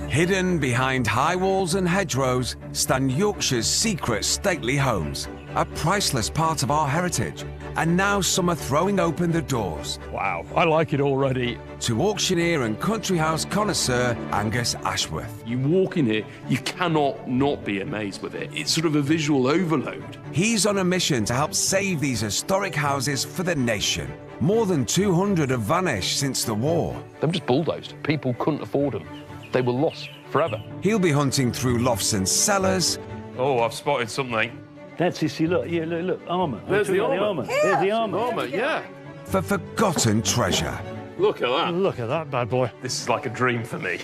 Hidden behind high walls and hedgerows stand Yorkshire's secret stately homes, a priceless part of our heritage. And now some are throwing open the doors. Wow, I like it already. To auctioneer and country house connoisseur Angus Ashworth. You walk in here, you cannot not be amazed with it. It's sort of a visual overload. He's on a mission to help save these historic houses for the nation. More than 200 have vanished since the war. They were just bulldozed. People couldn't afford them. They were lost forever. He'll be hunting through lofts and cellars. Oh, I've spotted something. That's it, see, look, yeah, look, armour. There's the armour. There's the armour. Armour, yeah. For forgotten treasure. Look at that. Look at that bad boy. This is like a dream for me.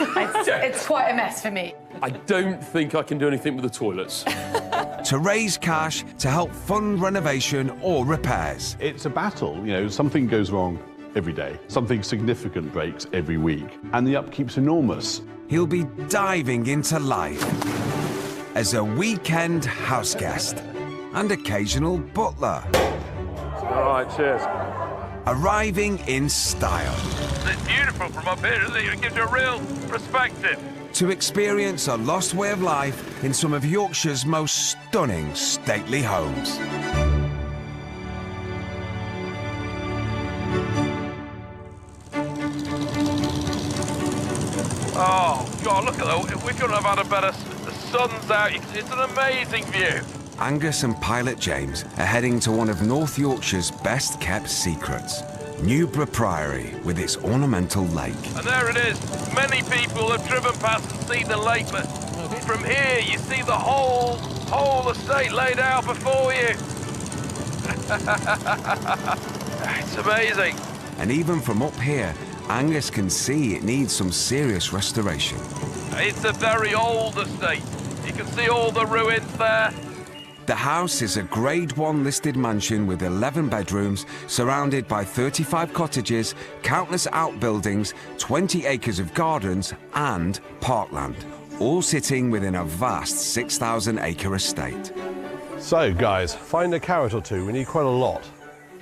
It's quite a mess for me. I don't think I can do anything with the toilets. To raise cash to help fund renovation or repairs. It's a battle, you know, something goes wrong every day. Something significant breaks every week, and the upkeep's enormous. He'll be diving into life as a weekend house guest and occasional butler. All right, cheers. Arriving in style. It's beautiful from up here, isn't it? It gives you a real perspective. To experience a lost way of life in some of Yorkshire's most stunning stately homes. Oh, God, look at that. We couldn't have had a better... The sun's out. It's an amazing view. Angus and Pilot James are heading to one of North Yorkshire's best-kept secrets, Newburgh Priory with its ornamental lake. And there it is. Many people have driven past and seen the lake, but from here you see the whole estate laid out before you. It's amazing. And even from up here, Angus can see it needs some serious restoration. It's a very old estate. You can see all the ruins there. The house is a Grade 1 listed mansion with 11 bedrooms, surrounded by 35 cottages, countless outbuildings, 20 acres of gardens and parkland, all sitting within a vast 6,000-acre estate. So, guys, find a carrot or two. We need quite a lot.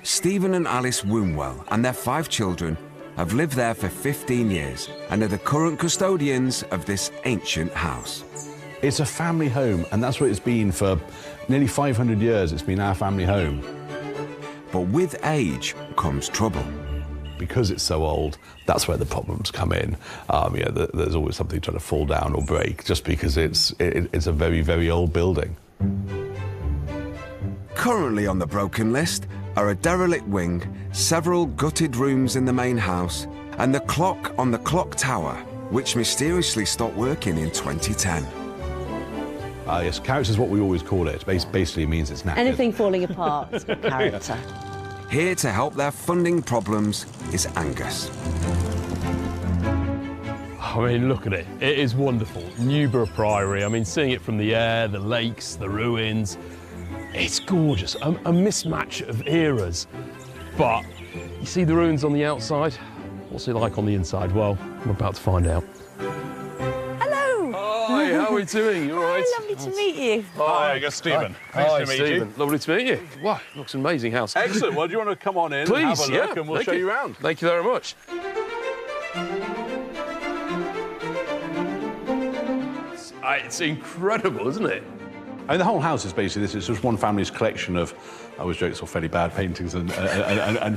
Stephen and Alice Wombwell and their 5 children have lived there for 15 years and are the current custodians of this ancient house. It's a family home, and that's what it's been for nearly 500 years. It's been our family home. But with age comes trouble. Because it's so old, that's where the problems come in. There's always something trying to fall down or break, just because it's a very, very old building. Currently on the broken list are a derelict wing, several gutted rooms in the main house, and the clock on the clock tower, which mysteriously stopped working in 2010. Yes, character is what we always call it. Basically means it's knackered. Anything falling apart, character. Here to help their funding problems is Angus. I mean, look at it. It is wonderful. Newburgh Priory. I mean, seeing it from the air, the lakes, the ruins. It's gorgeous. A mismatch of eras. But you see the ruins on the outside? What's it like on the inside? Well, I'm about to find out. Hi, how are we doing? You all right? Hi, lovely to meet you. Hi, Angus, Stephen. Nice to meet you. Lovely to meet you. Wow, looks an amazing house. Excellent. Well, do you want to come on in Please, and have a look, and we'll show you around? Thank you very much. It's incredible, isn't it? I mean, the whole house is basically this. It's just one family's collection of, I always joke, it's all fairly bad paintings and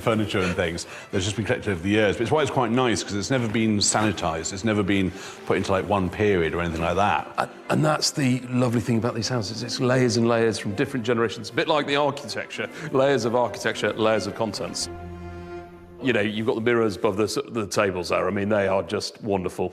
furniture and things. There's just been collected over the years. But it's why it's quite nice, because it's never been sanitised. It's never been put into, like, one period or anything like that. And that's the lovely thing about these houses. It's layers and layers from different generations. A bit like the architecture. Layers of architecture, layers of contents. You know, you've got the mirrors above the tables there. I mean, they are just wonderful.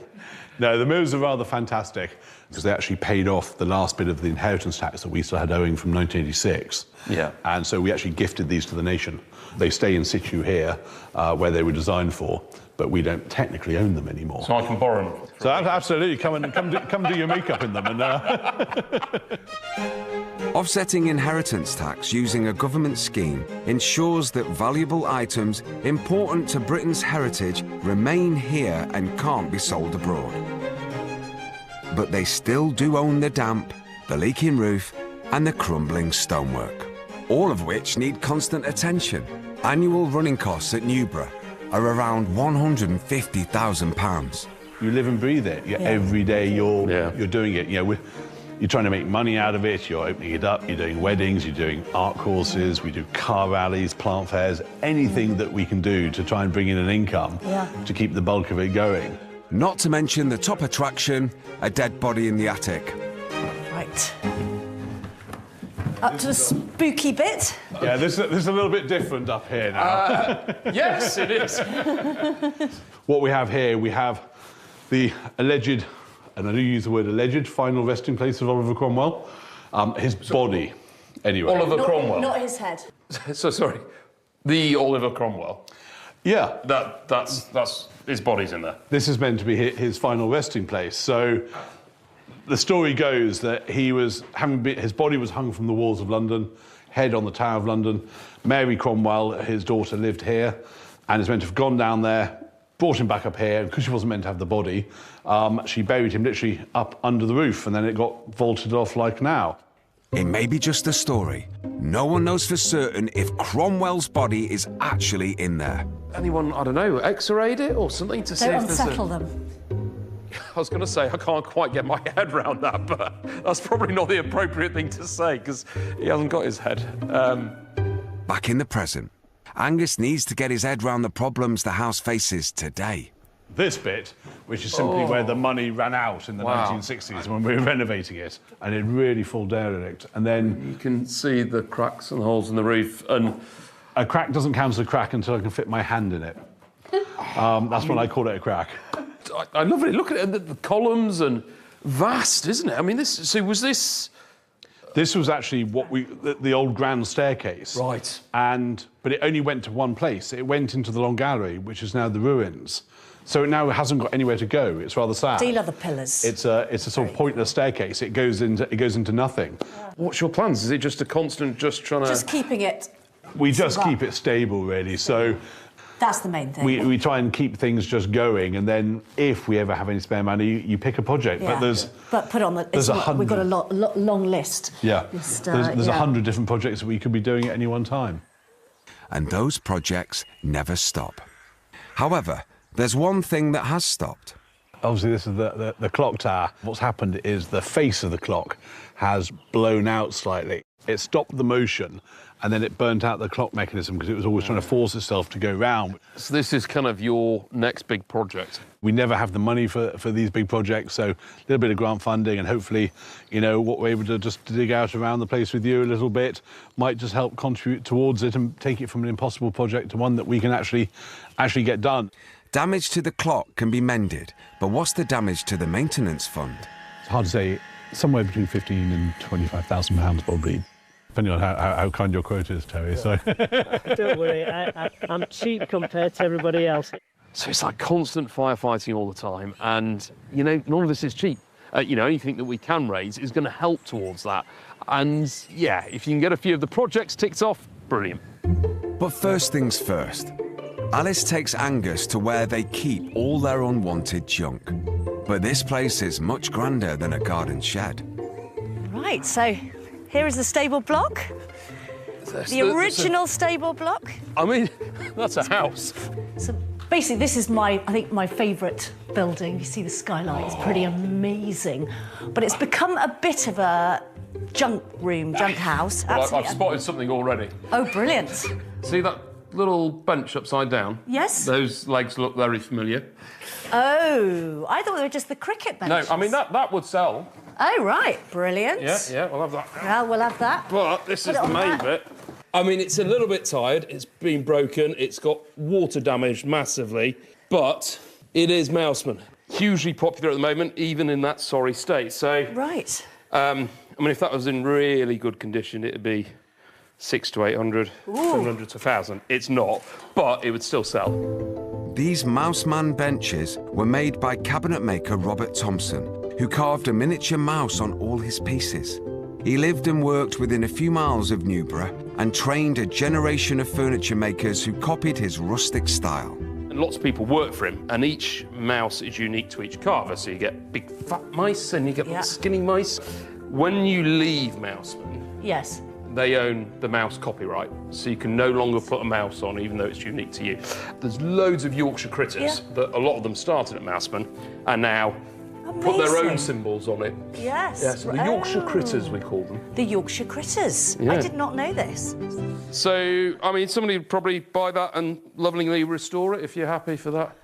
No, the mirrors are rather fantastic, because they actually paid off the last bit of the inheritance tax that we still had owing from 1986. Yeah. And so we actually gifted these to the nation. They stay in situ here, where they were designed for, but we don't technically own them anymore. So I can borrow them? So absolutely, come do your makeup in them. And Offsetting inheritance tax using a government scheme ensures that valuable items important to Britain's heritage remain here and can't be sold abroad. But they still do own the damp, the leaking roof and the crumbling stonework, all of which need constant attention. Annual running costs at Newburgh are around £150,000. You live and breathe it. Every day you're doing it. You know, you're trying to make money out of it, you're opening it up, you're doing weddings, you're doing art courses, we do car rallies, plant fairs, anything that we can do to try and bring in an income to keep the bulk of it going. Not to mention the top attraction, a dead body in the attic. Right. Up to the spooky bit. Yeah, this is a little bit different up here now. Yes, it is. What we have here, we have the alleged, and I do use the word alleged, final resting place of Oliver Cromwell. His body, anyway. Oliver Cromwell. Not his head. So sorry, the Oliver Cromwell. Yeah. That's his body's in there. This is meant to be his final resting place. So the story goes that his body was hung from the walls of London, head on the Tower of London. Mary Cromwell, his daughter, lived here and is meant to have gone down there, brought him back up here, and because she wasn't meant to have the body, she buried him literally up under the roof, and then it got vaulted off like now. It may be just a story. No one knows for certain if Cromwell's body is actually in there. Anyone, I don't know, x-rayed it or something to see Don't if there's unsettle them. I was going to say, I can't quite get my head around that, but that's probably not the appropriate thing to say, because he hasn't got his head. Back in the present, Angus needs to get his head round the problems the house faces today. This bit, which is simply where the money ran out in the 1960s when we were renovating it, and it really full derelict. And then You can see the cracks and holes in the roof, and a crack doesn't count as a crack until I can fit my hand in it. That's when I call it a crack. I love it. Look at it, the columns, and vast, isn't it? I mean, was this... This was actually the old grand staircase. Right. But it only went to one place. It went into the Long Gallery, which is now the ruins. So it now hasn't got anywhere to go. It's rather sad. Deal other pillars. It's a sort of pointless staircase. It goes into nothing. What's your plans? Is it just a constant just trying to... Just keeping it. We just keep it stable, really. So That's the main thing. we try and keep things just going, and then if we ever have any spare money, you pick a project. Yeah. But put on the. there's We've got a long list. Yeah. There's 100 different projects that we could be doing at any one time. And those projects never stop. However, there's one thing that has stopped. Obviously, this is the clock tower. What's happened is the face of the clock has blown out slightly. It stopped the motion, and then it burnt out the clock mechanism because it was always trying to force itself to go round. So this is kind of your next big project? We never have the money for these big projects, so a little bit of grant funding, and hopefully, you know, what we're able to just dig out around the place with you a little bit might just help contribute towards it and take it from an impossible project to one that we can actually get done. Damage to the clock can be mended, but what's the damage to the maintenance fund? It's hard to say. Somewhere between £15,000 and £25,000 probably, depending on how kind your quote is, Terry. So. Don't worry, I'm cheap compared to everybody else. So it's like constant firefighting all the time, and, you know, none of this is cheap. You know, anything that we can raise is going to help towards that. And, yeah, if you can get a few of the projects ticked off, brilliant. But first things first. Alice takes Angus to where they keep all their unwanted junk. But this place is much grander than a garden shed. Right, so here is the stable block. The original stable block. I mean, that's a house. So basically, this is I think my favourite building. You see the skylight, it's pretty amazing. But it's become a bit of a junk house. Well, I've spotted something already. Oh, brilliant. See that little bench upside down? Yes. Those legs look very familiar. Oh, I thought they were just the cricket benches. No, I mean, that would sell. Oh, right, brilliant. Yeah, we'll have that. Well, we'll have that. But this is the main bit. I mean, it's a little bit tired. It's been broken. It's got water damage massively. But it is Mouseman. Hugely popular at the moment, even in that sorry state. So, right. I mean, if that was in really good condition, it'd be 600 to 800, 700 to 1,000. It's not, but it would still sell. These Mouseman benches were made by cabinet maker Robert Thompson, who carved a miniature mouse on all his pieces. He lived and worked within a few miles of Newburgh and trained a generation of furniture makers who copied his rustic style. And lots of people work for him, and each mouse is unique to each carver. So you get big fat mice and you get little skinny mice. When you leave Mouseman, yes, they own the mouse copyright, so you can no longer put a mouse on, even though it's unique to you. There's loads of Yorkshire critters, that a lot of them started at Mouseman, and now put their own symbols on it. Yes. Yeah, so the Yorkshire critters, we call them. The Yorkshire critters. Yeah. I did not know this. So, I mean, somebody would probably buy that and lovingly restore it if you're happy for that.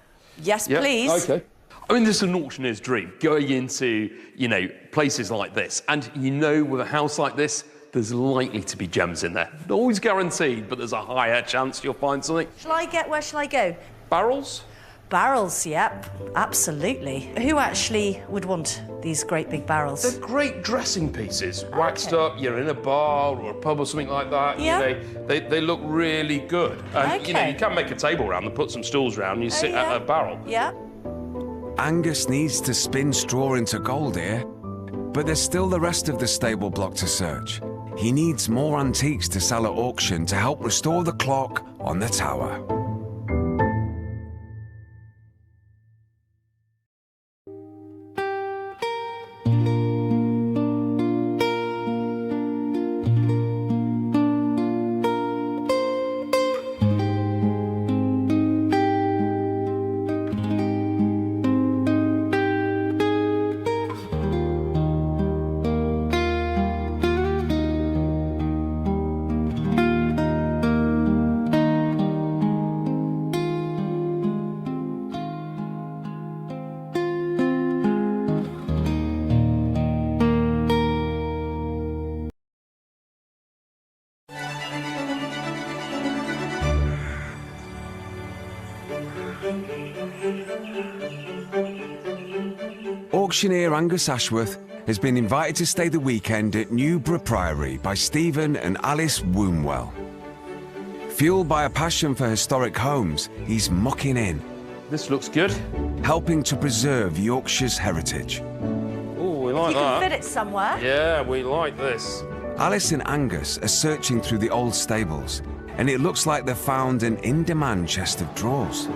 Yes, Yeah? please. OK. I mean, this is an auctioneer's dream, going into, you know, places like this. And you know, with a house like this, there's likely to be gems in there. Not always guaranteed, but there's a higher chance you'll find something. Where shall I go? Barrels? Barrels, yep, absolutely. Who actually would want these great big barrels? They're great dressing pieces, waxed up, you're in a bar or a pub or something like that. Yeah. You know, they look really good. And, you know, you can make a table around and put some stools around and you sit at a barrel. Yeah. Angus needs to spin straw into gold here, but there's still the rest of the stable block to search. He needs more antiques to sell at auction to help restore the clock on the tower. Auctioneer Angus Ashworth has been invited to stay the weekend at Newburgh Priory by Stephen and Alice Wombwell. Fueled by a passion for historic homes, he's mucking in. This looks good. Helping to preserve Yorkshire's heritage. Oh, we like You that. can fit it somewhere. Yeah, we like this. Alice and Angus are searching through the old stables, and it looks like they've found an in-demand chest of drawers.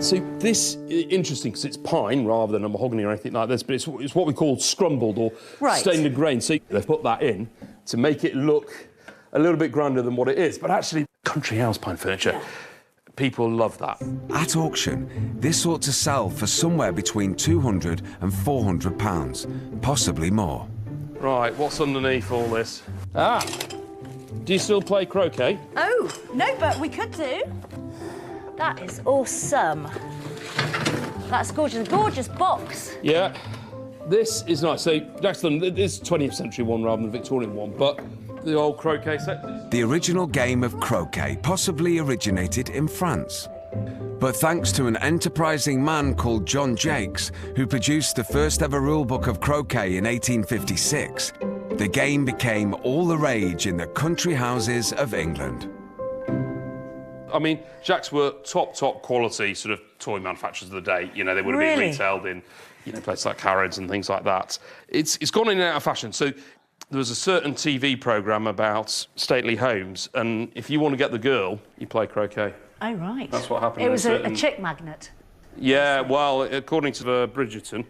So this is interesting because it's pine rather than a mahogany or anything like this, but it's what we call scrumbled or stained and grain. So they've put that in to make it look a little bit grander than what it is. But actually, country house pine furniture, people love that. At auction, this ought to sell for somewhere between £200 and £400, possibly more. Right, what's underneath all this? Ah, do you still play croquet? Oh, no, but we could do. That is awesome. That's gorgeous. A gorgeous box. Yeah, this is nice. So next to them, this is 20th century one rather than the Victorian one, but the old croquet set. The original game of croquet possibly originated in France. But thanks to an enterprising man called John Jakes, who produced the first ever rulebook of croquet in 1856, the game became all the rage in the country houses of England. I mean, Jacks were top quality sort of toy manufacturers of the day. You know, they would have been retailed in, you know, places like Harrods and things like that. It's gone in and out of fashion. So there was a certain TV programme about stately homes, and if you want to get the girl, you play croquet. Oh, right. That's what happened. It was a chick magnet. Yeah, well, according to the Bridgerton.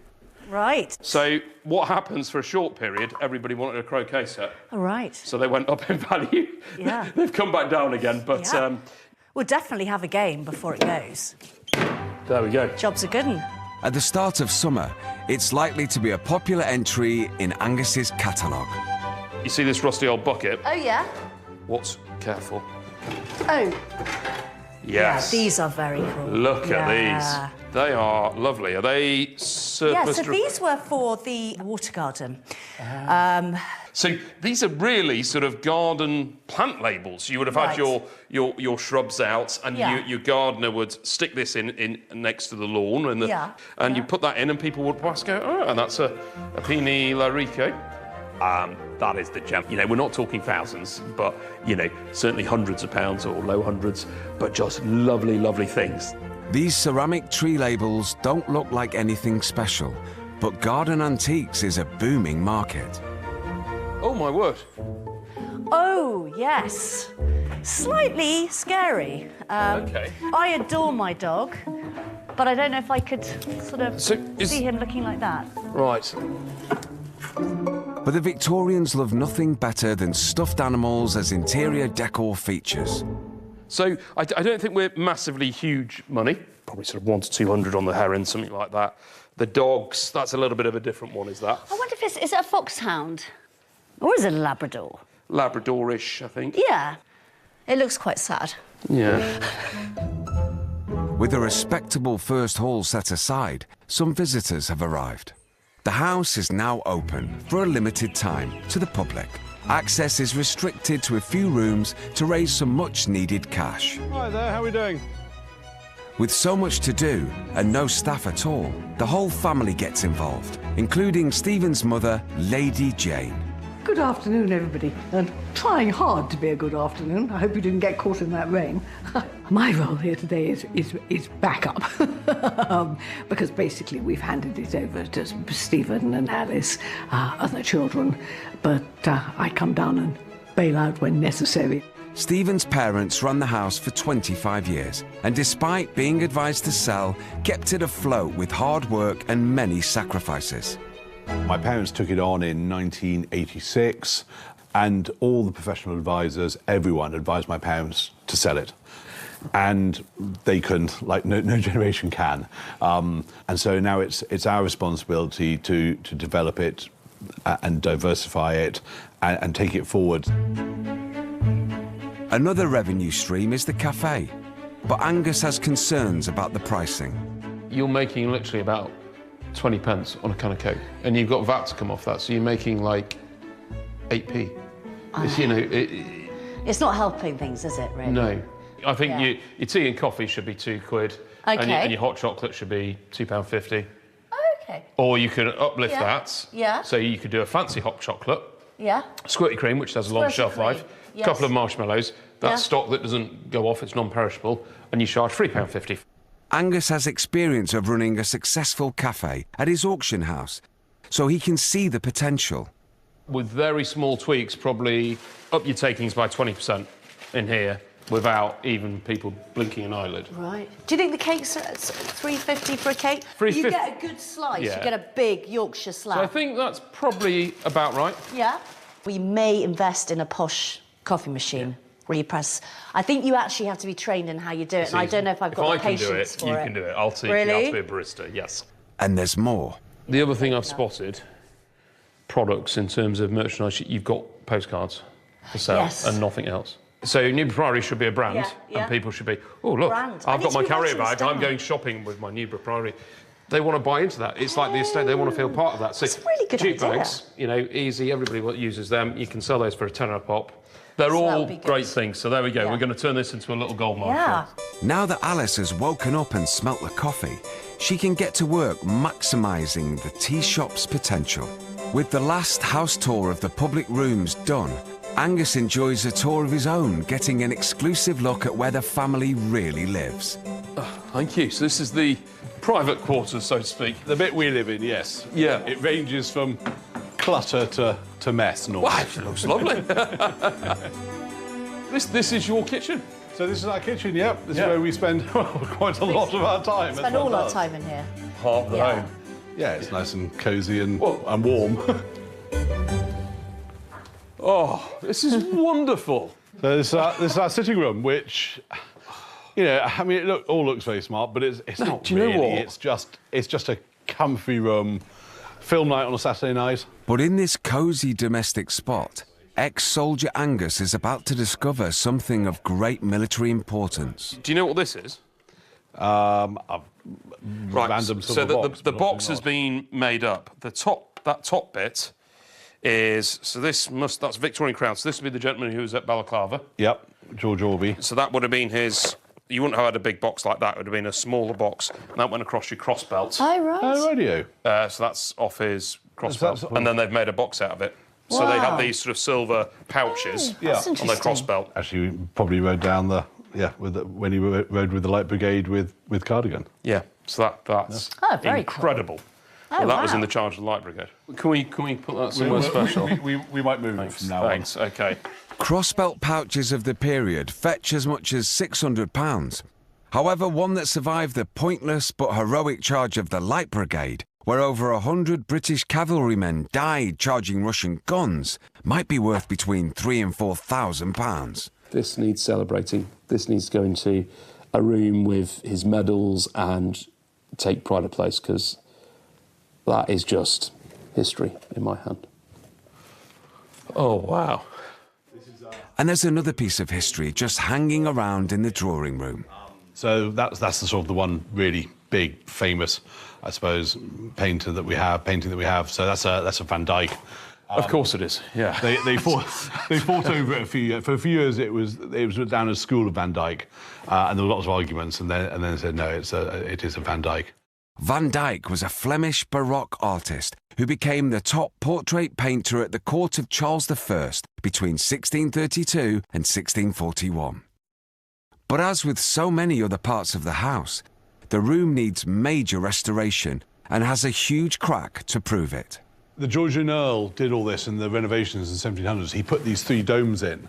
Right. So what happens for a short period, everybody wanted a croquet set. All right. So they went up in value. Yeah. They've come back down again, but... Yeah. We'll definitely have a game before it goes. There we go. Job's a good one. At the start of summer, it's likely to be a popular entry in Angus's catalogue. You see this rusty old bucket? Oh, yeah? What's careful? Oh. Yes. Yeah, these are very cool. Look at these. They are lovely. Are they surplus? Yeah, so these were for the water garden. So these are really sort of garden plant labels. You would have had your shrubs out, and your gardener would stick this in next to the lawn, and you put that in, and people would pass go, oh, and that's a Pini Larico. That is the gem. You know, we're not talking thousands, but, you know, certainly hundreds of pounds or low hundreds, but just lovely, lovely things. These ceramic tree labels don't look like anything special, but garden antiques is a booming market. Oh, my word. Oh, yes. Slightly scary. OK. I adore my dog, but I don't know if I could sort of see him looking like that. Right. But the Victorians love nothing better than stuffed animals as interior decor features. So I don't think we're massively huge money. Probably sort of 100 to 200 on the heron, something like that. The dogs, that's a little bit of a different one, is that? I wonder if is it a foxhound? Or is it a Labrador? Labradorish, I think. Yeah. It looks quite sad. Yeah. With a respectable first hall set aside, some visitors have arrived. The house is now open for a limited time to the public. Access is restricted to a few rooms to raise some much-needed cash. Hi there, how are we doing? With so much to do and no staff at all, the whole family gets involved, including Stephen's mother, Lady Jane. Good afternoon, everybody. And trying hard to be a good afternoon. I hope you didn't get caught in that rain. My role here today is backup. Because basically we've handed it over to Stephen and Alice, other children. But I come down and bail out when necessary. Stephen's parents ran the house for 25 years, and despite being advised to sell, kept it afloat with hard work and many sacrifices. My parents took it on in 1986, and all the professional advisors, everyone advised my parents to sell it. And they couldn't, like no generation can. And so now it's our responsibility to develop it and diversify it and take it forward. Another revenue stream is the cafe, but Angus has concerns about the pricing. You're making literally about 20 pence on a can of Coke, and you've got VAT to come off that, so you're making like 8p. It's, you know, It's not helping things, is it, really? No. I think your tea and coffee should be £2, Okay. and your hot chocolate should be £2.50. Okay. Or you could uplift Yeah. that. Yeah. So you could do a fancy hot chocolate, Yeah. squirty cream, which has a long Squirty shelf cream, life, a yes. couple of marshmallows, that's Yeah. stock that doesn't go off, it's non-perishable, and you charge £3.50. Angus has experience of running a successful cafe at his auction house, so he can see the potential. With very small tweaks, probably up your takings by 20% in here without even people blinking an eyelid. Right. Do you think the cakes are at £3.50 for a cake? £3.50. You get a good slice. Yeah. You get a big Yorkshire slab. So I think that's probably about right. Yeah. We may invest in a posh coffee machine where you press. I think you actually have to be trained in how you do it, and I don't know if I've got the patience for it. You can do it. I'll teach you how to be a barista, yes. And there's more. The other thing I've spotted, products in terms of merchandise, you've got postcards for sale Yes. and nothing else. So Newburgh Priory should be a brand, Yeah, yeah. and people should be, oh, look, Brand. I I've need got to my be carrier writing bag, this I'm down. going shopping with my Newburgh Priory. They want to buy into that. It's like the estate, they want to feel part of that. So That's a really good jute idea. bags, you know, easy, everybody uses them. You can sell those for a tenner a pop. They're So that all would be good. great things. So there we go. Yeah. We're going to turn this into a little gold mine. Yeah. Now that Alice has woken up and smelt the coffee, she can get to work maximising the tea shop's potential. With the last house tour of the public rooms done, Angus enjoys a tour of his own, getting an exclusive look at where the family really lives. Thank you. So this is the private quarters, so to speak. The bit we live in, yes. Yeah. It ranges from clutter to mess normally. Wow, it looks lovely. This is your kitchen. So this is our kitchen, yep. This Yeah. is where we spend quite a lot of our time. Spend all our time in here. Half the Yeah. home. Yeah, it's nice and cosy and warm. Oh, this is wonderful. So this is our sitting room, which, you know, I mean, all looks very smart, but it's not do you know really. what? It's just a comfy room. Film night on a Saturday night. But in this cosy domestic spot, ex-soldier Angus is about to discover something of great military importance. Do you know what this is? Right. Random So silver box, the but box often has not. been made up. That top bit is that's Victorian crown. So this would be the gentleman who was at Balaclava. Yep, George Orby. So that would have been his. You wouldn't have had a big box like that. It would have been a smaller box, and that went across your cross belt. Oh, right. Oh, radio. So that's off his cross belt, That's- and then they've made a box out of it. So they Wow. have these sort of silver pouches That's on their interesting. cross belt. Actually, we probably rode down when he rode with the Light Brigade with Cardigan. Yeah, so that's Oh, very cool. incredible. Oh, Well, that was wow. in the charge of the Light Brigade. Can we put that somewhere special? We might move it from now Thanks. Okay. Crossbelt pouches of the period fetch as much as £600. However, one that survived the pointless but heroic charge of the Light Brigade where over 100 British cavalrymen died charging Russian guns, might be worth between £3,000 and £4,000. This needs celebrating. This needs to go into a room with his medals and take pride of place, because that is just history in my hand. Oh, wow. And there's another piece of history just hanging around in the drawing room. So that's the sort of the one really big, famous, I suppose, painting that we have. So that's a Van Dyck. Of course it is. Yeah. They fought over it for a few years. It was down as School of Van Dyck, and there were lots of arguments. And then they said no, it is a Van Dyck. Van Dyck was a Flemish Baroque artist who became the top portrait painter at the court of Charles I between 1632 and 1641. But as with so many other parts of the house, the room needs major restoration and has a huge crack to prove it. The Georgian Earl did all this in the renovations in the 1700s. He put these 3 domes in,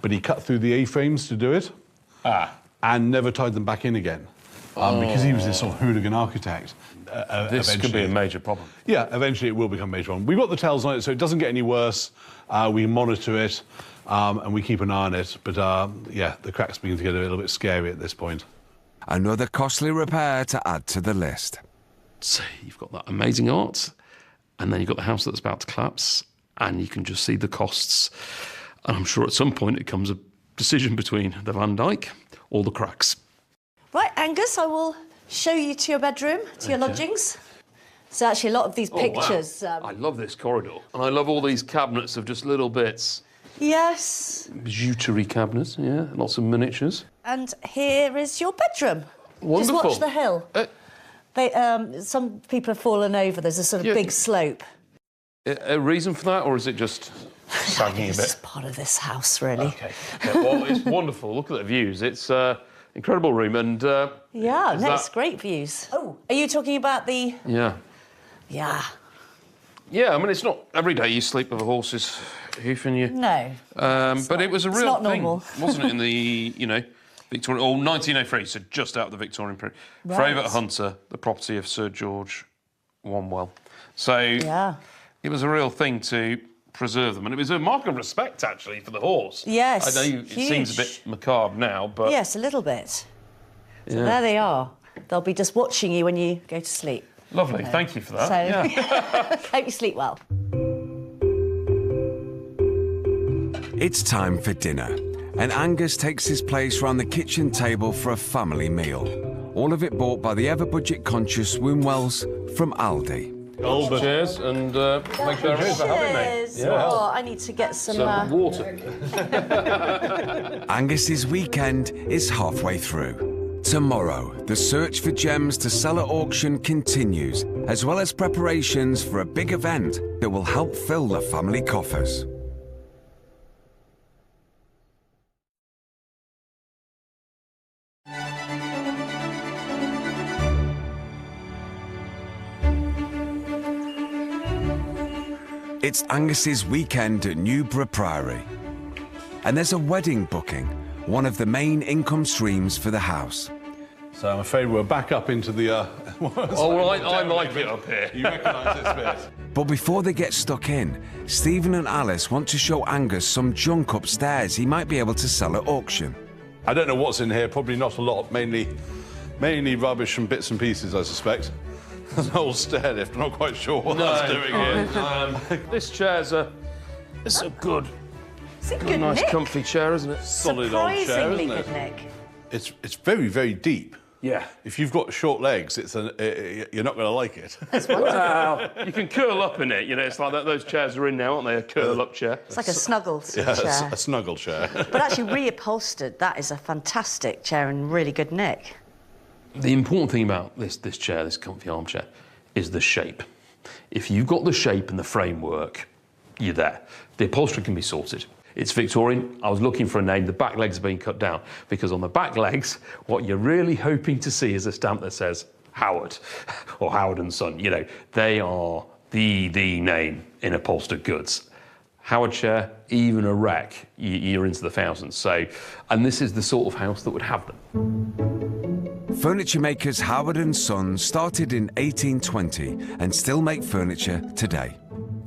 but he cut through the A-frames to do it, and never tied them back in again. Because he was this sort of hooligan architect. This could be a major problem. Yeah, eventually it will become a major problem. We've got the tells on it, so it doesn't get any worse. We monitor it, and we keep an eye on it. But, yeah, the cracks begin to get a little bit scary at this point. Another costly repair to add to the list. So you've got that amazing art, and then you've got the house that's about to collapse, and you can just see the costs. And I'm sure at some point it comes a decision between the Van Dyck or the cracks. Right, Angus, I will show you to your bedroom, to your lodgings. So actually a lot of these pictures... Wow. I love this corridor. And I love all these cabinets of just little bits. Yes. Bijouterie cabinets, yeah, lots of miniatures. And here is your bedroom. Wonderful. Just watch the hill. Some people have fallen over. There's a sort of big slope. A reason for that, or is it just sagging a bit? It's part of this house, really. OK. Well, it's wonderful. Look at the views. It's incredible room, and... it's great views. Oh, are you talking about the... Yeah. Yeah. Yeah, I mean, it's not every day you sleep with a horse's hoof in you. No. But it was a real thing, normal. wasn't it, in the, Victorian... Or 1903, so just out of the Victorian period. Right. Favourite Hunter, the property of Sir George Wanwell. So it was a real thing to preserve them. And it was a mark of respect, actually, for the horse. Yes, I know it seems a bit macabre now, but... Yes, a little bit. So there they are. They'll be just watching you when you go to sleep. Lovely, thank you for that. So, hope you sleep well. It's time for dinner, and Angus takes his place round the kitchen table for a family meal. All of it bought by the ever-budget-conscious Wombwells from Aldi. Cheers, and thank you very much for having me. Yeah. Oh, I need to get some water. Angus's weekend is halfway through. Tomorrow, the search for gems to sell at auction continues, as well as preparations for a big event that will help fill the family coffers. It's Angus's weekend at Newburgh Priory. And there's a wedding booking, one of the main income streams for the house. So I'm afraid we're back up into the... I like it up here. You recognise this bit. But before they get stuck in, Stephen and Alice want to show Angus some junk upstairs he might be able to sell at auction. I don't know what's in here, probably not a lot, mainly rubbish and bits and pieces, I suspect. There's an old stair lift, I'm not quite sure what that's doing here. This chair's it's a good... It's a good nice nick. comfy chair, isn't it? Solid old chair, Surprisingly isn't it? good nick. It's very, very deep. Yeah. If you've got short legs, you're not going to like it. Well, you can curl up in it. It's like that. Those chairs are in now, aren't they? A curl-up chair. It's like a snuggle Yeah, chair. a snuggle chair. But actually reupholstered, that is a fantastic chair and really good nick. The important thing about this chair, this comfy armchair, is the shape. If you've got the shape and the framework, you're there. The upholstery can be sorted. It's Victorian. I was looking for a name. The back legs are being cut down because on the back legs, what you're really hoping to see is a stamp that says Howard or Howard and Son. They are the name in upholstered goods. Howard chair, even a wreck, you're into the thousands. So, and this is the sort of house that would have them. Furniture makers Howard and Son started in 1820 and still make furniture today.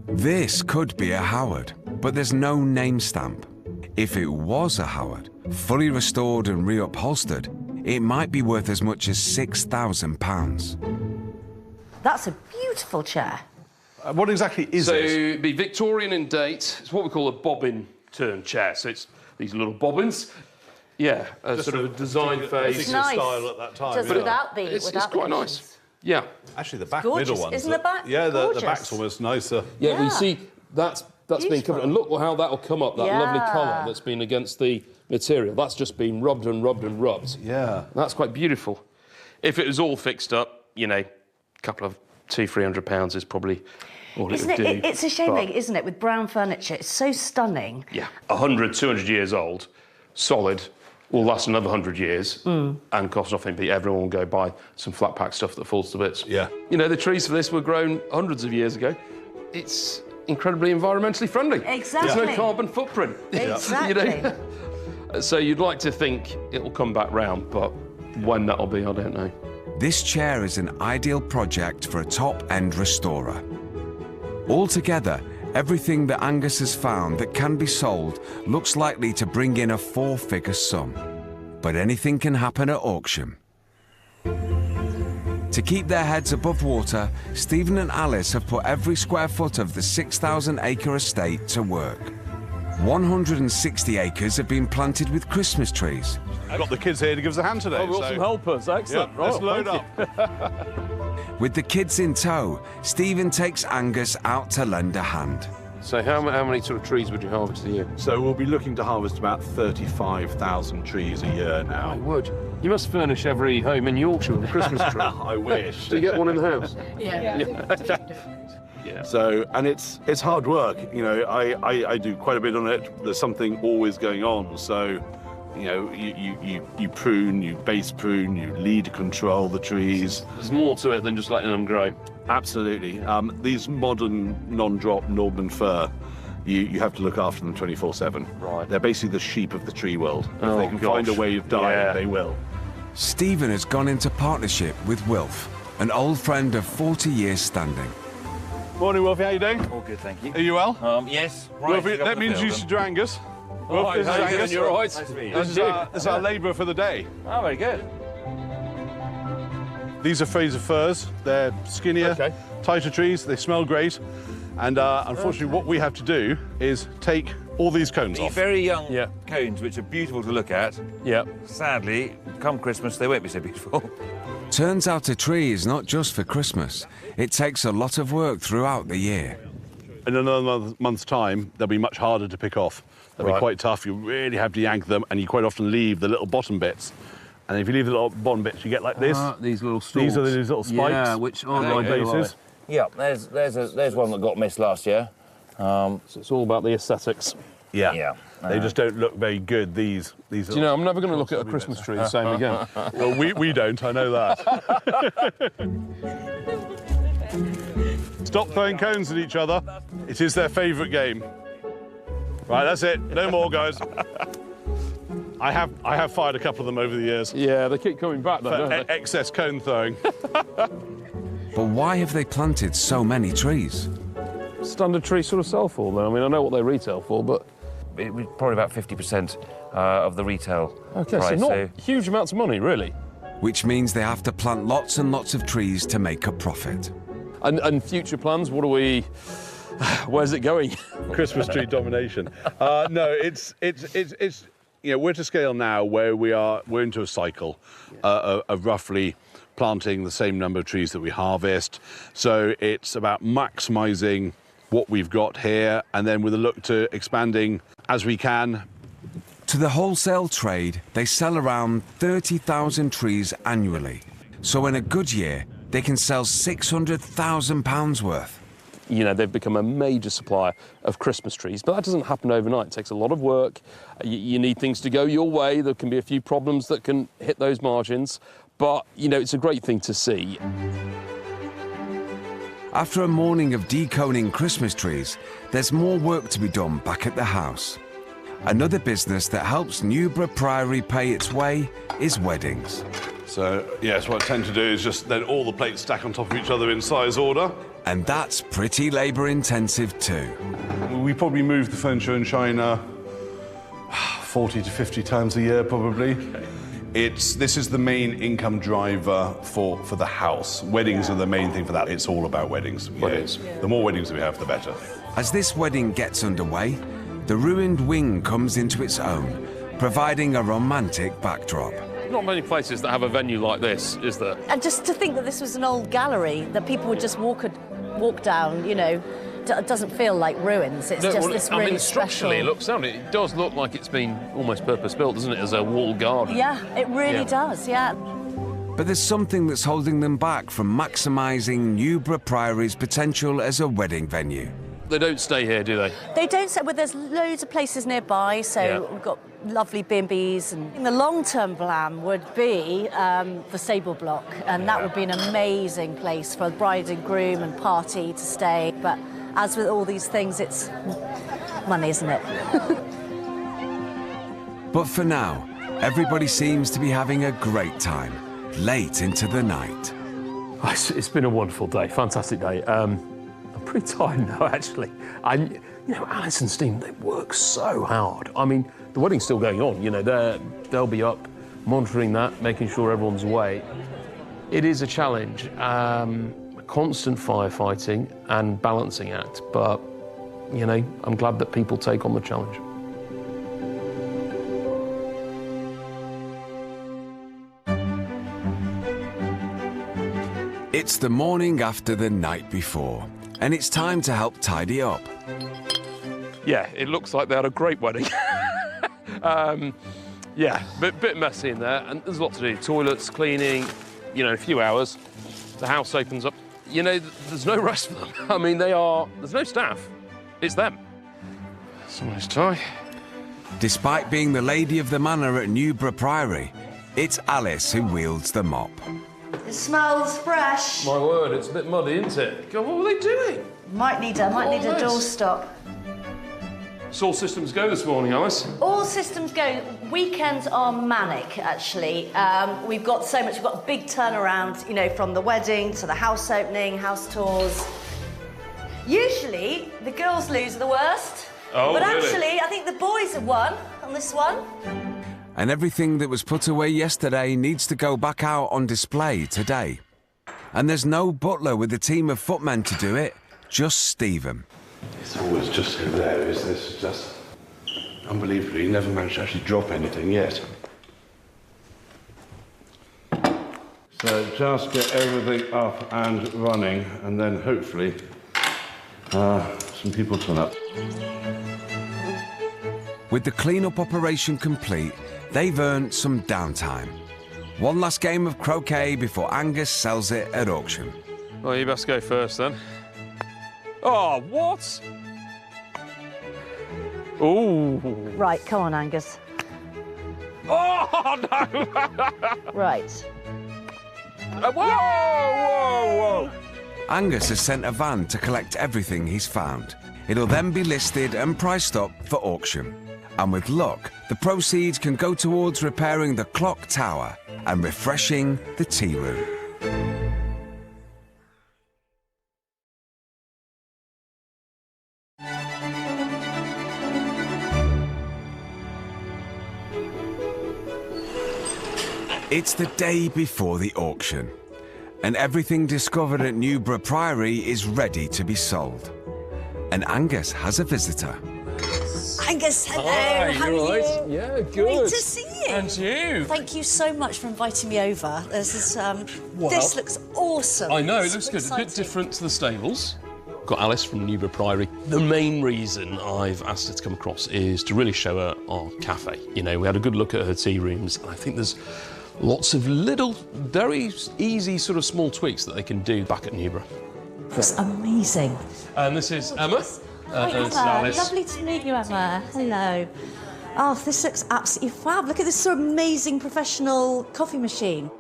This could be a Howard, but there's no name stamp. If it was a Howard, fully restored and reupholstered, it might be worth as much as £6,000. That's a beautiful chair. What exactly is so it? So it'd be Victorian in date. It's what we call a bobbin turn chair. So it's these little bobbins. Yeah, a sort of a design phase. It's nice. Style at that time. Just without the it's quite nice. Yeah. Actually, the back gorgeous. middle ones. Isn't the back Yeah, the gorgeous? back's almost nicer. Yeah, well, you see, that's been covered. And look how that'll come up, that lovely colour that's been against the material. That's just been rubbed and rubbed and rubbed. Yeah. That's quite beautiful. If it was all fixed up, you know, a couple of £200-300 is probably all it would do. It's a shame, isn't it, with brown furniture? It's so stunning. Yeah, 100-200 years old, solid, will last another 100 years and cost nothing, but everyone will go buy some flat pack stuff that falls to bits. Yeah. You know, the trees for this were grown hundreds of years ago. It's incredibly environmentally friendly. Exactly. There's no carbon footprint. Exactly. You know? So you'd like to think it'll come back round, but when that'll be, I don't know. This chair is an ideal project for a top-end restorer. Altogether, everything that Angus has found that can be sold looks likely to bring in a 4-figure sum. But anything can happen at auction. To keep their heads above water, Stephen and Alice have put every square foot of the 6,000-acre estate to work. 160 acres have been planted with Christmas trees. I've got the kids here to give us a hand today. Oh, we've got some helpers, excellent. Yeah, let's load up. With the kids in tow, Stephen takes Angus out to lend a hand. So how many sort of trees would you harvest a year? So we'll be looking to harvest about 35,000 trees a year now. I would. You must furnish every home in Yorkshire with a Christmas tree. I wish. Do you get one in the house? Yeah. Yeah. So, and it's hard work. You know, I do quite a bit on it. There's something always going on. So, you know, you prune, you base prune, you lead control the trees. There's more to it than just letting them grow. Absolutely. These modern non-drop Northern fir, you have to look after them 24/7. Right. They're basically the sheep of the tree world. If Oh, they can gosh. find a way of dying, they will. Stephen has gone into partnership with Wilf, an old friend of 40 years standing. Morning, Wolfie. How you doing? All good, thank you. Are you well? Yes. Wolfie, let me introduce you to Angus. Wolf, this is Angus. You're all right. Nice to meet you. This is our labourer for the day. Oh, very good. These are Fraser firs. They're skinnier, tighter trees. They smell great. And unfortunately, what we have to do is take all these cones The off. very young cones, which are beautiful to look at. Yeah. Sadly, come Christmas, they won't be so beautiful. Turns out a tree is not just for Christmas. It takes a lot of work throughout the year. In another month's time, they'll be much harder to pick off. They'll be quite tough. You really have to yank them, and you quite often leave the little bottom bits. And if you leave the little bottom bits, you get like this. These little stalks. These are these little spikes. Yeah, which aren't on like bases. Yeah, there's one that got missed last year. So it's all about the aesthetics. Yeah. Yeah. They just don't look very good, these Do you know, I'm never going to look at a Christmas tree the same again. Well, we don't, I know that. Stop throwing cones at each other. It is their favourite game. Right, that's it. No more, guys. I have fired a couple of them over the years. Yeah, they keep coming back, though, don't they? Excess cone throwing. But why have they planted so many trees? Standard trees sort of sell for, then. I mean, I know what they retail for, but... It was probably about 50% of the retail price. So not huge amounts of money, really. Which means they have to plant lots and lots of trees to make a profit. And future plans, what are we... Where's it going? Christmas tree domination. No, it's you know, we're to scale now where we're into a cycle of roughly planting the same number of trees that we harvest. So it's about maximising what we've got here, and then with a look to expanding as we can. To the wholesale trade, they sell around 30,000 trees annually. So in a good year, they can sell £600,000 worth. You know, they've become a major supplier of Christmas trees, but that doesn't happen overnight. It takes a lot of work. You need things to go your way. There can be a few problems that can hit those margins, but, you know, it's a great thing to see. After a morning of deconing Christmas trees, there's more work to be done back at the house. Another business that helps Newburgh Priory pay its way is weddings. So, yes, what I tend to do is just let all the plates stack on top of each other in size order. And that's pretty labour-intensive too. We probably move the furniture in China 40 to 50 times a year, probably. This is the main income driver for the house. Weddings are the main thing for that. It's all about weddings. Weddings. The more weddings we have, the better. As this wedding gets underway, the ruined wing comes into its own, providing a romantic backdrop. Not many places that have a venue like this, is there? And just to think that this was an old gallery that people would just walk down, you know, it doesn't feel like ruins. It's just this really structurally, special... it looks sound. It does look like it's been almost purpose-built, doesn't it, as a walled garden? Yeah, it really does, yeah. But there's something that's holding them back from maximising Newburgh Priory's potential as a wedding venue. They don't stay here, do they? They don't say, well, there's loads of places nearby, so we've got lovely B&Bs, and the long-term plan would be the stable block, and that would be an amazing place for the bride and groom and party to stay. But as with all these things, it's money, isn't it? But for now, everybody seems to be having a great time, late into the night. It's been a wonderful day, fantastic day. I'm pretty tired now, actually. You know, Alice and Steve, they work so hard. I mean, the wedding's still going on, you know, they'll be up monitoring that, making sure everyone's away. It is a challenge, constant firefighting and balancing act, but, you know, I'm glad that people take on the challenge. It's the morning after the night before, and it's time to help tidy up. Yeah, it looks like they had a great wedding. Yeah, bit messy in there, and there's a lot to do. Toilets, cleaning, you know, a few hours. The house opens up. You know, there's no rest for them. I mean, there's no staff. It's them. It's a nice tie. Despite being the lady of the manor at Newburgh Priory, it's Alice who wields the mop. It smells fresh. My word, it's a bit muddy, isn't it? God, what were they doing? Might need a doorstop. So all systems go this morning, Alice? All systems go. Weekends are manic, actually. We've got so much. We've got a big turnaround, you know, from the wedding to the house opening, house tours. Usually, the girls lose the worst. Oh, but really? actually, I think the boys have won on this one. And everything that was put away yesterday needs to go back out on display today. And there's no butler with a team of footmen to do it, just Stephen. It's always just so there, is this? Just unbelievably, you never managed to actually drop anything yet. So just get everything up and running, and then hopefully some people turn up. With the clean-up operation complete, they've earned some downtime. One last game of croquet before Angus sells it at auction. Well, you best go first, then. Oh, what? Ooh. Right, come on, Angus. Oh, no! Right. Whoa, whoa, whoa! Angus has sent a van to collect everything he's found. It'll then be listed and priced up for auction. And with luck, the proceeds can go towards repairing the clock tower and refreshing the tea room. It's the day before the auction, and everything discovered at Newburgh Priory is ready to be sold. And Angus has a visitor. Angus, hello. Hi, How you are all you? right? Yeah, good. Great to see you. And you. Thank you so much for inviting me over. This looks awesome. I know, it It's looks so good. A bit exciting. different to the stables. Got Alice from Newburgh Priory. The main reason I've asked her to come across is to really show her our cafe. You know, we had a good look at her tea rooms, and I think there's lots of little, very easy sort of small tweaks that they can do back at Newburgh. It's amazing. And this is Emma. Hi, it's Emma. Alice. Lovely to meet you, Emma. Hello. Oh, this looks absolutely fab. Look at this sort of amazing professional coffee machine.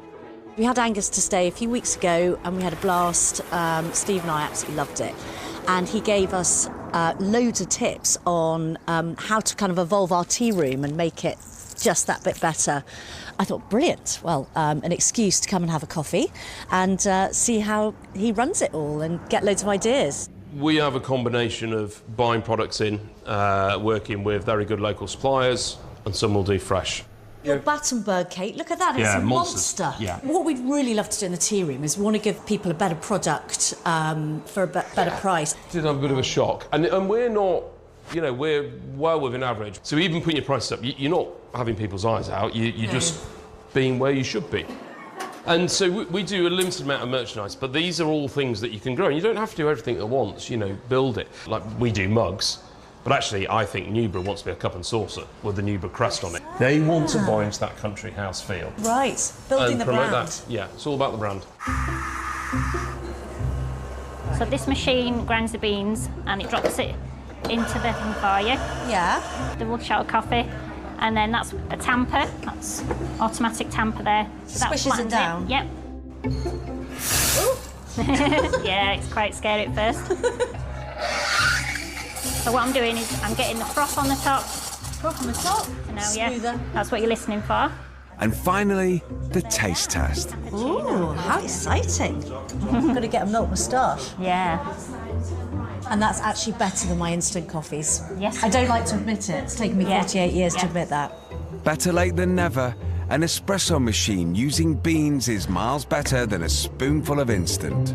We had Angus to stay a few weeks ago and we had a blast. Steve and I absolutely loved it. And he gave us loads of tips on how to kind of evolve our tea room and make it just that bit better. I thought, brilliant. Well, an excuse to come and have a coffee and see how he runs it all and get loads of ideas. We have a combination of buying products in, working with very good local suppliers, and some will do fresh. Your Battenberg cake, look at that, it's a monster. Yeah. What we'd really love to do in the tea room is we want to give people a better product for a better price. It did have a bit of a shock. And we're not, you know, we're well within average. So even putting your prices up, you're not having people's eyes out, you're just being where you should be. And so we do a limited amount of merchandise, but these are all things that you can grow. And you don't have to do everything at once, you know, build it. Like we do mugs. But actually, I think Newburgh wants to be a cup and saucer with the Newburgh crest on it. They want to buy into that country house feel. Right, building the brand. That. Yeah, it's all about the brand. So this machine grinds the beans and it drops it into the thing for you. Yeah. The wood shot coffee. And then that's a tamper. That's automatic tamper there. So that squishes it down? Yep. Yeah, it's quite scary at first. So what I'm doing is I'm getting the froth on the top. Froth on the top? So now, Smoother. That's what you're listening for. And finally, the taste test. Ooh, how exciting. I've got to get a milk moustache. Yeah. And that's actually better than my instant coffees. Yes. I don't like to admit it. It's taken me 48 years to admit that. Better late than never. An espresso machine using beans is miles better than a spoonful of instant.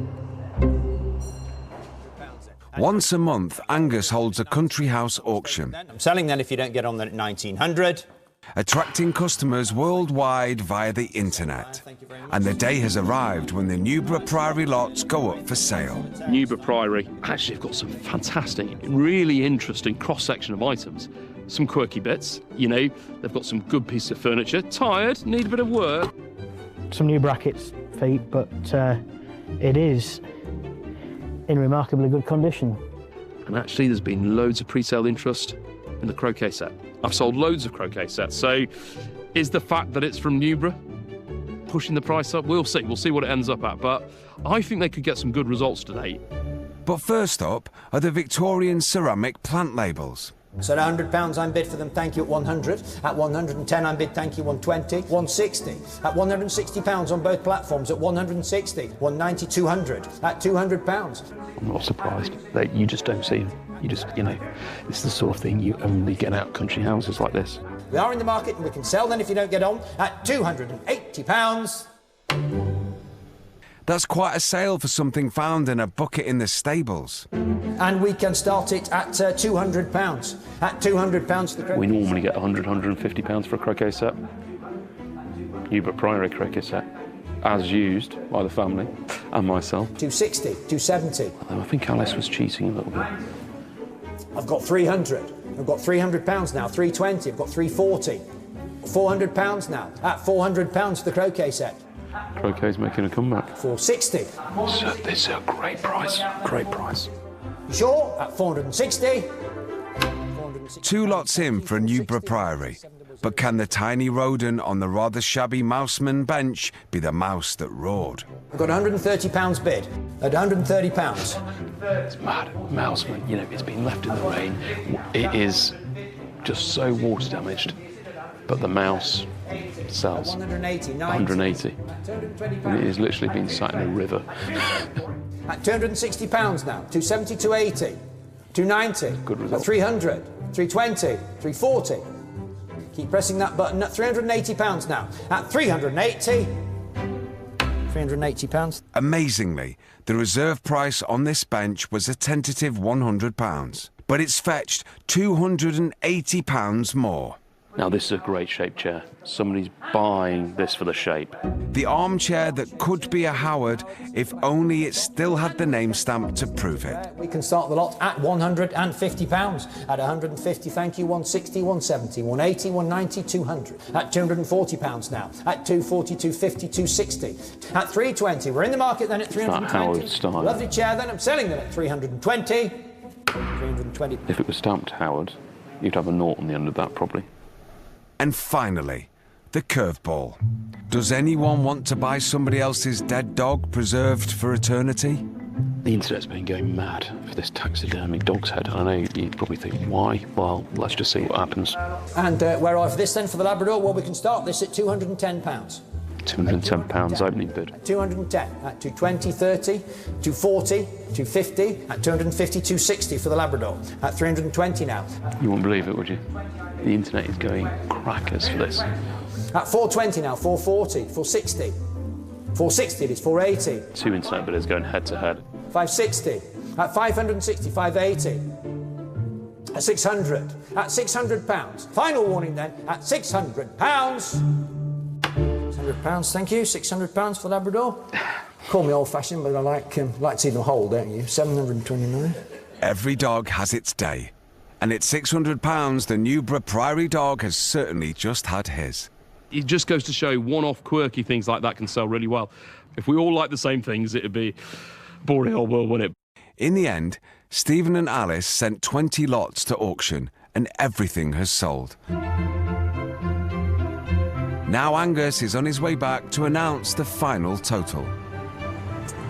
Once a month, Angus holds a country house auction. I'm selling then if you don't get on at 1900. Attracting customers worldwide via the internet. And the day has arrived when the Newburgh Priory lots go up for sale. Newburgh Priory actually have got some fantastic, really interesting cross-section of items. Some quirky bits, you know, they've got some good pieces of furniture. Tired, need a bit of work. Some new brackets, feet, but it is in remarkably good condition. And actually there's been loads of pre-sale interest in the croquet set. I've sold loads of croquet sets, so is the fact that it's from Newburgh pushing the price up? We'll see what it ends up at, but I think they could get some good results today. But first up are the Victorian ceramic plant labels. So at £100 I'm bid for them, thank you, at 100. At 110 I'm bid, thank you, 120. 160. At £160 on both platforms, at 160. 190, 200. At £200. I'm not surprised that you just don't see them. You just, you know, this is the sort of thing you only get out country houses like this. We are in the market and we can sell then if you don't get on at £280. That's quite a sale for something found in a bucket in the stables. And we can start it at £200. At £200 for the croquet. We normally get £150 for a croquet set. Newburgh Priory croquet set, as used by the family and myself. 260, 270. I think Alice was cheating a little bit. I've got 300. I've got £300 now. 320. I've got 340. £400 now. At £400 for the croquet set. Croquet's making a comeback. 460. So this is a great price. Great price. You sure? At 460. 2 lots in for a Newburgh Priory. But can the tiny rodent on the rather shabby mouseman bench be the mouse that roared? I've got £130 bid. At £130. It's mad. Mouseman, you know, it's been left in the rain. It is just so water damaged. But the mouse sells 180. 180. And it has literally been sat in a river. At £260 now. 270, 280. 290. Good result. At 300. 320. 340. Keep pressing that button at £380 now. At 380. £380. Amazingly, the reserve price on this bench was a tentative £100. But it's fetched £280 more. Now this is a great shaped chair. Somebody's buying this for the shape. The armchair that could be a Howard if only it still had the name stamp to prove it. We can start the lot at £150. At 150, thank you, 160, 170, 180, 190, 200. At £240 now. At 240, 250, 260. At 320, we're in the market then at 320. That Howard style. Lovely chair then, I'm selling them at 320. 320. If it was stamped Howard, you'd have a nought on the end of that probably. And finally, the curveball. Does anyone want to buy somebody else's dead dog preserved for eternity? The internet's been going mad for this taxidermy dog's head. I know you probably think, why? Well, let's just see what happens. And where are we for this then, for the Labrador? Well, we can start this at £210. £210 opening bid. 210, at 220, 30, 240, 250, at 250, 260 for the Labrador. At 320 now. You won't believe it, would you? The internet is going crackers for this. At 420 now, 440, 460. 460 it is, 480. 2 internet bidders going head to head. 560. At 560, 580. At 600. At £600. Final warning then, at £600. £600, thank you. £600 for Labrador. Call me old-fashioned, but I like to see them whole, don't you? 729. Every dog has its day. And at £600, the Newburgh Priory dog has certainly just had his. It just goes to show one-off quirky things like that can sell really well. If we all like the same things, it'd be a boring old world, wouldn't it? In the end, Stephen and Alice sent 20 lots to auction and everything has sold. Now Angus is on his way back to announce the final total.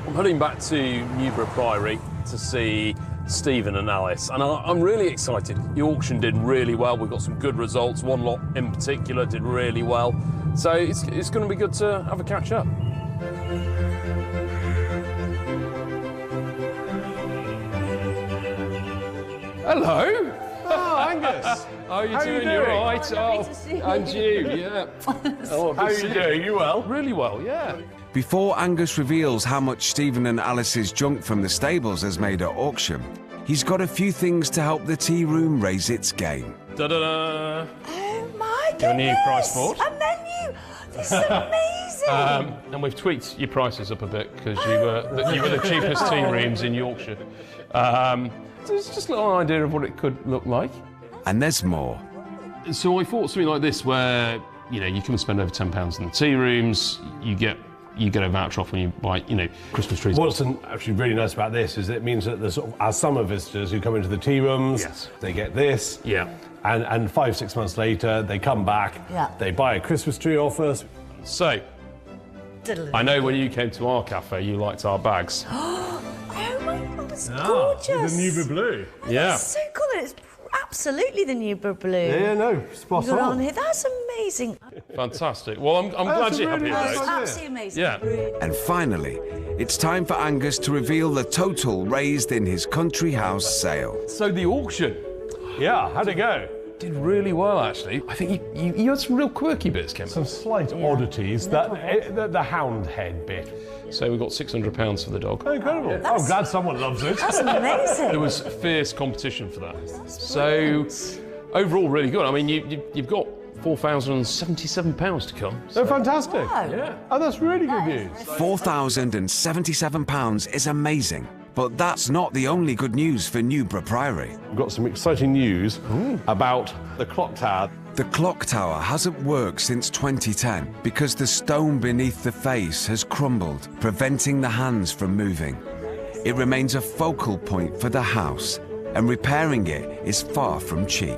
I'm heading back to Newburgh Priory to see Stephen and Alice, and I'm really excited. The auction did really well. We got some good results. One lot in particular did really well. So it's going to be good to have a catch up. Hello. Oh, Angus. How are you doing? You You're doing? all right. Oh, and you, yeah. Oh, how are you doing? You well? Really well, yeah. Before Angus reveals how much Stephen and Alice's junk from the stables has made at auction, he's got a few things to help the tea room raise its game. Da-da-da. Oh my goodness! Got a new price board. A menu! This is amazing! And we've tweaked your prices up a bit because you were the cheapest tea rooms in Yorkshire. So it's just a little idea of what it could look like. And there's more. So I thought something like this where, you know, you come and spend over £10 in the tea rooms, you get a voucher off when you buy, you know, Christmas trees. What's actually really nice about this is it means that there's our summer visitors who come into the tea rooms, yes, they get this, yeah, and 5-6 months later they come back, yeah, they buy a Christmas tree off us. So, I know when you came to our cafe, you liked our bags. Oh my God, it's gorgeous! The Newburgh blue. Yeah. It's so cool. It's absolutely the Newburgh blue. Yeah, no, spot Got it on. here. That's amazing. Fantastic. Well, I'm glad you're happy That's with those. absolutely amazing. Yeah. And finally, it's time for Angus to reveal the total raised in his country house sale. So the auction. Yeah, how'd it go? Did really well, actually. I think you had some real quirky bits, Kim. Some slight oddities. The hound head bit. So we got £600 for the dog. Oh, incredible. I'm glad someone loves it. That's amazing. There was fierce competition for that. So overall, really good. I mean, you've got £4,077 to come. So. Oh, fantastic. Wow. Yeah. Oh, that's really good news. £4,077 is amazing. But that's not the only good news for Newburgh Priory. We've got some exciting news about the clock tower. The clock tower hasn't worked since 2010 because the stone beneath the face has crumbled, preventing the hands from moving. It remains a focal point for the house, and repairing it is far from cheap.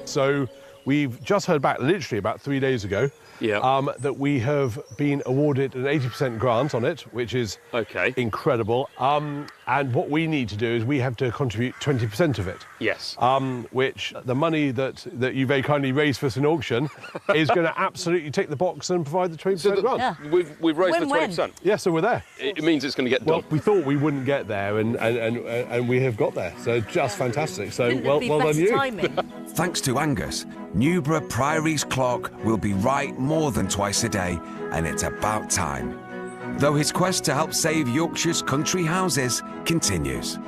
So we've just heard back literally about 3 days ago that we have been awarded an 80% grant on it, which is incredible. And what we need to do is we have to contribute 20% of it. Yes. Which the money that you very kindly raised for us in auction is going to absolutely tick the box and provide the 20% grant. Yeah. We've raised the 20%. Yeah, so we're there. It means it's going to get done. Well, we thought we wouldn't get there, and we have got there. So just fantastic. So well done you. Timing. Thanks to Angus, Newburgh Priory's clock will be right more than twice a day, and it's about time. Though his quest to help save Yorkshire's country houses continues.